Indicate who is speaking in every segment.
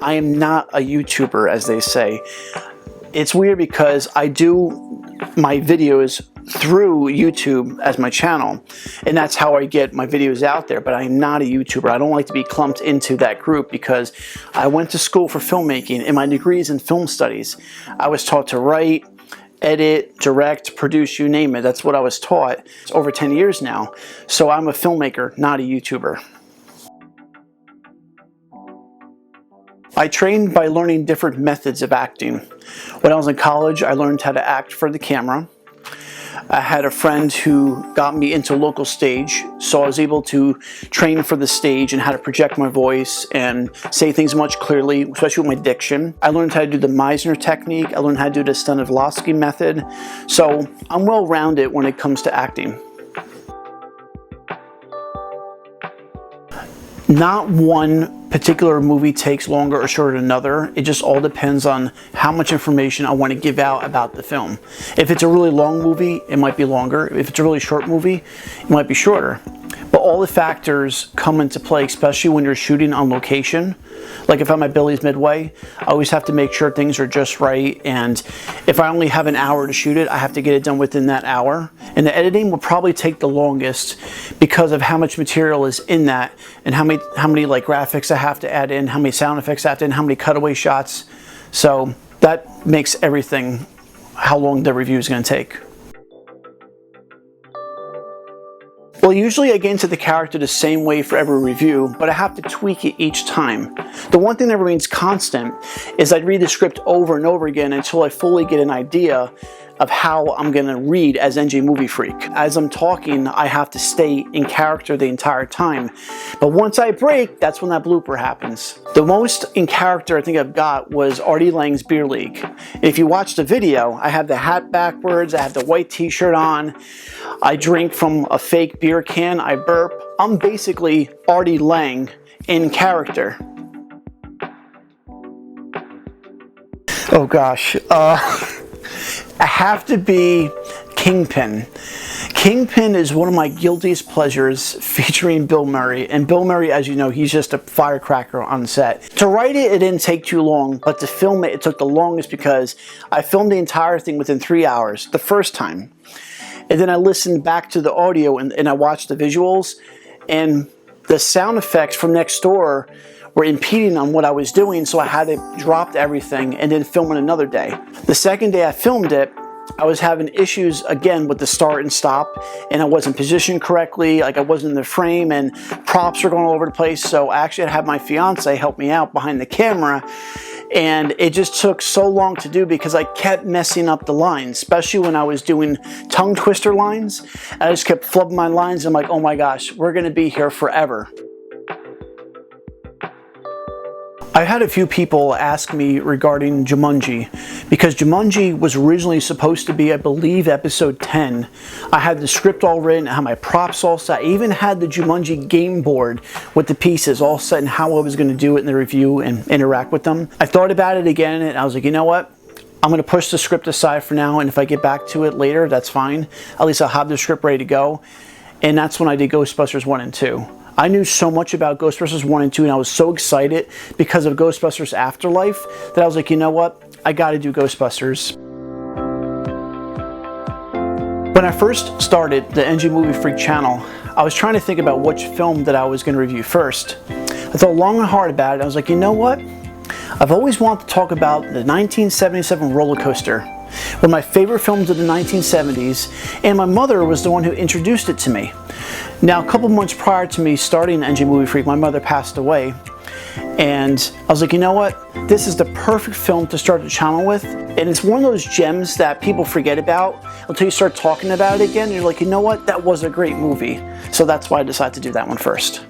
Speaker 1: I am not a YouTuber, as they say. It's weird because I do my videos through YouTube as my channel, and that's how I get my videos out there, but I'm not a YouTuber. I don't like to be clumped into that group because I went to school for filmmaking and my degree is in film studies. I was taught to write, edit, direct, produce, you name it. That's what I was taught. It's over 10 years now. So I'm a filmmaker, not a YouTuber. I trained by learning different methods of acting. When I was in college, I learned how to act for the camera. I had a friend who got me into local stage, so I was able to train for the stage and how to project my voice and say things much clearly, especially with my diction. I learned how to do the Meisner technique. I learned how to do the Stanislavski method. So I'm well-rounded when it comes to acting. Not one particular movie takes longer or shorter than another. It just all depends on how much information I want to give out about the film. If it's a really long movie, it might be longer. If it's a really short movie, it might be shorter. But all the factors come into play, especially when you're shooting on location. Like if I'm at Billy's Midway, I always have to make sure things are just right. And if I only have an hour to shoot it, I have to get it done within that hour. And the editing will probably take the longest because of how much material is in that and how many like graphics I have to add in, how many sound effects I have to add in, how many cutaway shots. So that makes everything how long the review is going to take. Well, usually I get into the character the same way for every review, but I have to tweak it each time. The one thing that remains constant is I'd read the script over and over again until I fully get an idea of how I'm going to read as NJ Movie Freak. As I'm talking, I have to stay in character the entire time. But once I break, that's when that blooper happens. The most in character I think I've got was Artie Lang's Beer League. If you watch the video, I have the hat backwards, I have the white t-shirt on, I drink from a fake beer can, I burp. I'm basically Artie Lang in character. Oh gosh. I have to be Kingpin. Kingpin is one of my guiltiest pleasures featuring Bill Murray. And Bill Murray, as you know, he's just a firecracker on set. To write it, it didn't take too long, but to film it, it took the longest because I filmed the entire thing within 3 hours, the first time. And then I listened back to the audio and I watched the visuals, and the sound effects from next door were impeding on what I was doing, so I had to drop everything and then film it another day. The second day I filmed it, I was having issues again with the start and stop, and I wasn't positioned correctly, like I wasn't in the frame, and props were going all over the place, so I actually had to have my fiance help me out behind the camera, and it just took so long to do because I kept messing up the lines, especially when I was doing tongue twister lines. I just kept flubbing my lines, and I'm like, oh my gosh, we're gonna be here forever. I had a few people ask me regarding Jumanji, because Jumanji was originally supposed to be, I believe, episode 10. I had the script all written, I had my props all set, I even had the Jumanji game board with the pieces all set and how I was going to do it in the review and interact with them. I thought about it again and I was like, you know what? I'm going to push the script aside for now, and if I get back to it later, that's fine. At least I'll have the script ready to go. And that's when I did Ghostbusters 1 and 2. I knew so much about Ghostbusters 1 and 2, and I was so excited because of Ghostbusters Afterlife that I was like, you know what? I got to do Ghostbusters. When I first started the NJ Movie Freak channel, I was trying to think about which film that I was going to review first. I thought long and hard about it. I was like, you know what? I've always wanted to talk about the 1977 Rollercoaster, one of my favorite films of the 1970s, and my mother was the one who introduced it to me. Now, a couple months prior to me starting NJ Movie Freak, my mother passed away, and I was like, you know what? This is the perfect film to start the channel with, and it's one of those gems that people forget about until you start talking about it again, and you're like, you know what? That was a great movie. So that's why I decided to do that one first.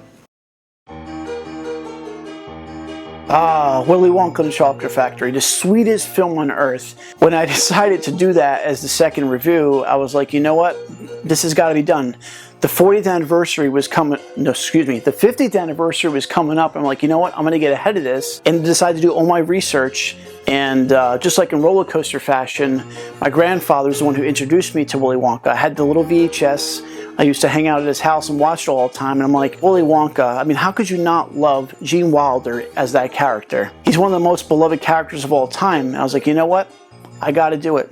Speaker 1: Willy Wonka and the Chocolate Factory, the sweetest film on earth. When I decided to do that as the second review, I was like, you know what? This has got to be done. the 40th anniversary was coming, no, excuse me, the 50th anniversary was coming up. I'm like, you know what, I'm going to get ahead of this and decide to do all my research. And just like in Rollercoaster fashion, my grandfather's the one who introduced me to Willy Wonka. I had the little VHS. I used to hang out at his house and watch it all the time. And I'm like, Willy Wonka, I mean, how could you not love Gene Wilder as that character? He's one of the most beloved characters of all time. And I was like, you know what, I got to do it.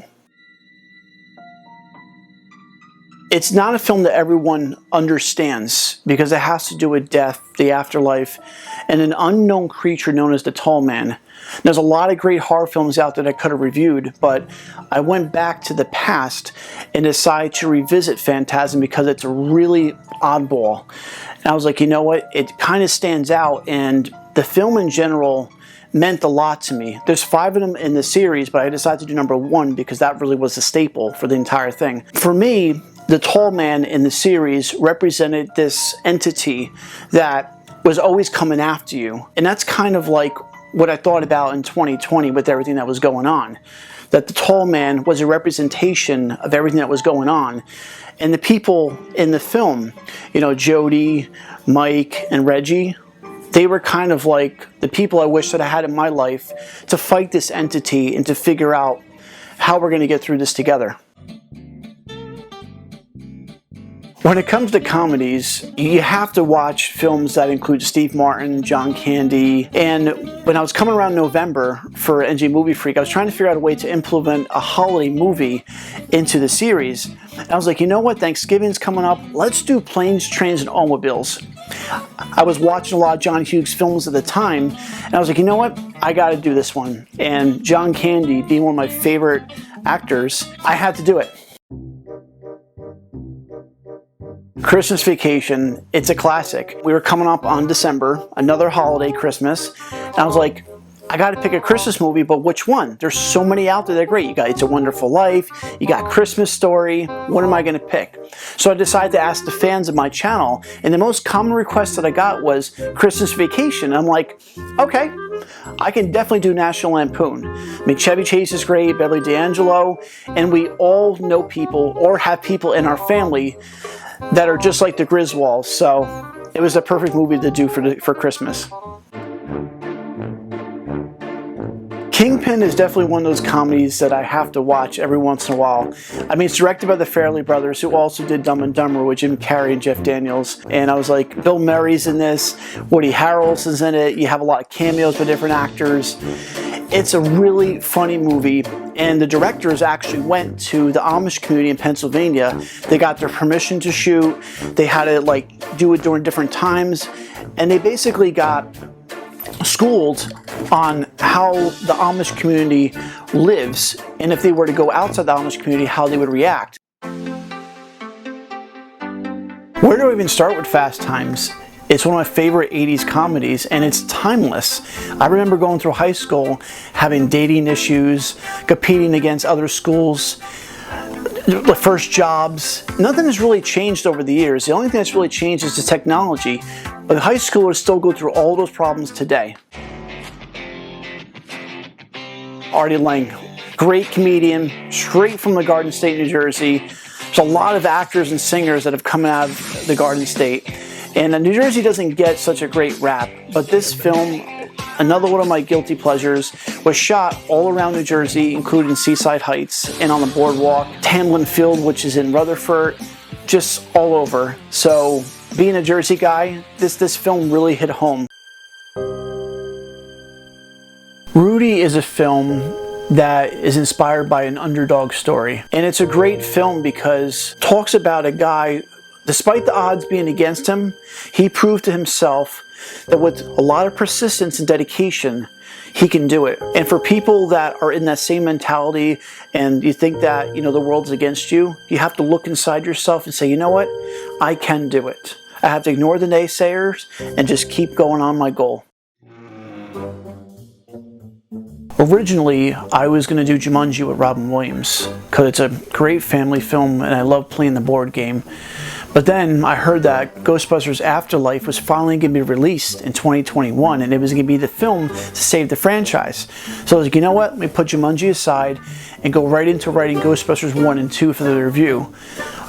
Speaker 1: It's not a film that everyone understands because it has to do with death, the afterlife, and an unknown creature known as the Tall Man. There's a lot of great horror films out there that I could have reviewed, but I went back to the past and decided to revisit Phantasm because it's a really oddball. And I was like, you know what, it kind of stands out, and the film in general meant a lot to me. There's 5 of them in the series, but I decided to do number 1 because that really was the staple for the entire thing. For me, the Tall Man in the series represented this entity that was always coming after you. And that's kind of like what I thought about in 2020 with everything that was going on. That the Tall Man was a representation of everything that was going on. And the people in the film, you know, Jody, Mike, and Reggie, they were kind of like the people I wish that I had in my life to fight this entity and to figure out how we're going to get through this together. When it comes to comedies, you have to watch films that include Steve Martin, John Candy, and when I was coming around November for NJ Movie Freak, I was trying to figure out a way to implement a holiday movie into the series. And I was like, you know what, Thanksgiving's coming up, let's do Planes, Trains, and Automobiles. I was watching a lot of John Hughes films at the time, and I was like, you know what, I gotta do this one. And John Candy, being one of my favorite actors, I had to do it. Christmas Vacation, it's a classic. We were coming up on December, another holiday, Christmas, and I was like, I gotta pick a Christmas movie, but which one? There's so many out there that are great. You got It's a Wonderful Life, you got Christmas Story, what am I gonna pick? So I decided to ask the fans of my channel, and the most common request that I got was Christmas Vacation. I'm like, okay, I can definitely do National Lampoon. I mean, Chevy Chase is great, Beverly D'Angelo, and we all know people or have people in our family that are just like the Griswolds, so it was the perfect movie to do for Christmas. Kingpin is definitely one of those comedies that I have to watch every once in a while. I mean, it's directed by the Farrelly brothers, who also did Dumb and Dumber with Jim Carrey and Jeff Daniels. And I was like, Bill Murray's in this, Woody Harrelson's in it, you have a lot of cameos by different actors. It's a really funny movie, and the directors actually went to the Amish community in Pennsylvania. They got their permission to shoot, they had to like do it during different times, and they basically got schooled on how the Amish community lives, and if they were to go outside the Amish community, how they would react. Where do I even start with Fast Times? It's one of my favorite 80s comedies, and it's timeless. I remember going through high school, having dating issues, competing against other schools, the first jobs. Nothing has really changed over the years. The only thing that's really changed is the technology. But high schoolers still go through all those problems today. Artie Lang, great comedian, straight from the Garden State, New Jersey. There's a lot of actors and singers that have come out of the Garden State. And New Jersey doesn't get such a great rap, but this film, another one of my guilty pleasures, was shot all around New Jersey, including Seaside Heights and on the boardwalk, Tamlin Field, which is in Rutherford, just all over. So being a Jersey guy, this film really hit home. Rudy is a film that is inspired by an underdog story. And it's a great film because it talks about a guy, despite the odds being against him, he proved to himself that with a lot of persistence and dedication, he can do it. And for people that are in that same mentality and you think that, you know, the world's against you, you have to look inside yourself and say, you know what, I can do it. I have to ignore the naysayers and just keep going on my goal. Originally, I was going to do Jumanji with Robin Williams because it's a great family film and I love playing the board game. But But then I heard that Ghostbusters Afterlife was finally going to be released in 2021, and it was going to be the film to save the franchise. So I was like, you know what? Let me put Jumanji aside and go right into writing Ghostbusters 1 and 2 for the review.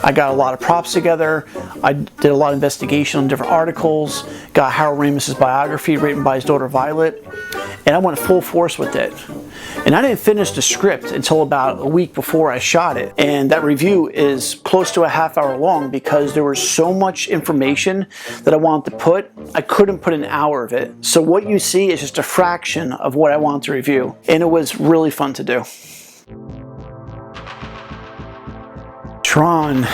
Speaker 1: I got a lot of props together. I did a lot of investigation on different articles, got Harold Ramis's biography written by his daughter Violet, and I went full force with it. And I didn't finish the script until about a week before I shot it. And that review is close to a half-hour long because there was so much information that I wanted to put. I couldn't put an hour of it. So what you see is just a fraction of what I wanted to review. And it was really fun to do. TRON,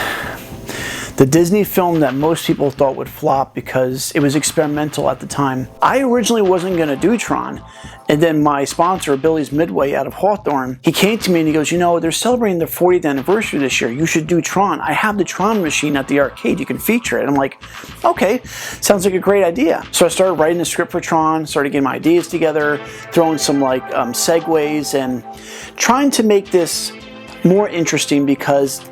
Speaker 1: the Disney film that most people thought would flop because it was experimental at the time. I originally wasn't going to do TRON, and then my sponsor, Billy's Midway out of Hawthorne, he came to me and he goes, you know, they're celebrating their 40th anniversary this year. You should do TRON. I have the TRON machine at the arcade. You can feature it. I'm like, okay, sounds like a great idea. So I started writing the script for TRON, started getting my ideas together, throwing some segues, and trying to make this more interesting because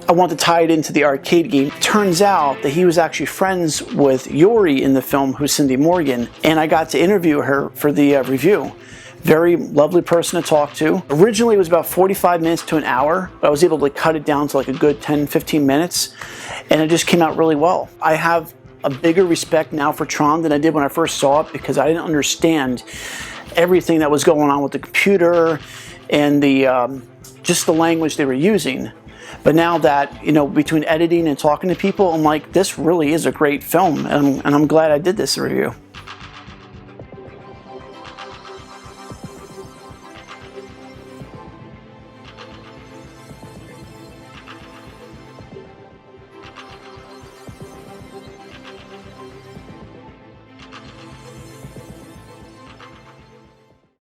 Speaker 1: I want to tie it into the arcade game. Turns out that he was actually friends with Yori in the film, who's Cindy Morgan, and I got to interview her for the review. Very lovely person to talk to. Originally it was about 45 minutes to an hour, but I was able to cut it down to like a good 10-15 minutes, and it just came out really well. I have a bigger respect now for TRON than I did when I first saw it because I didn't understand everything that was going on with the computer and the just the language they were using. But now that, you know, between editing and talking to people, I'm like, this really is a great film, and I'm glad I did this review.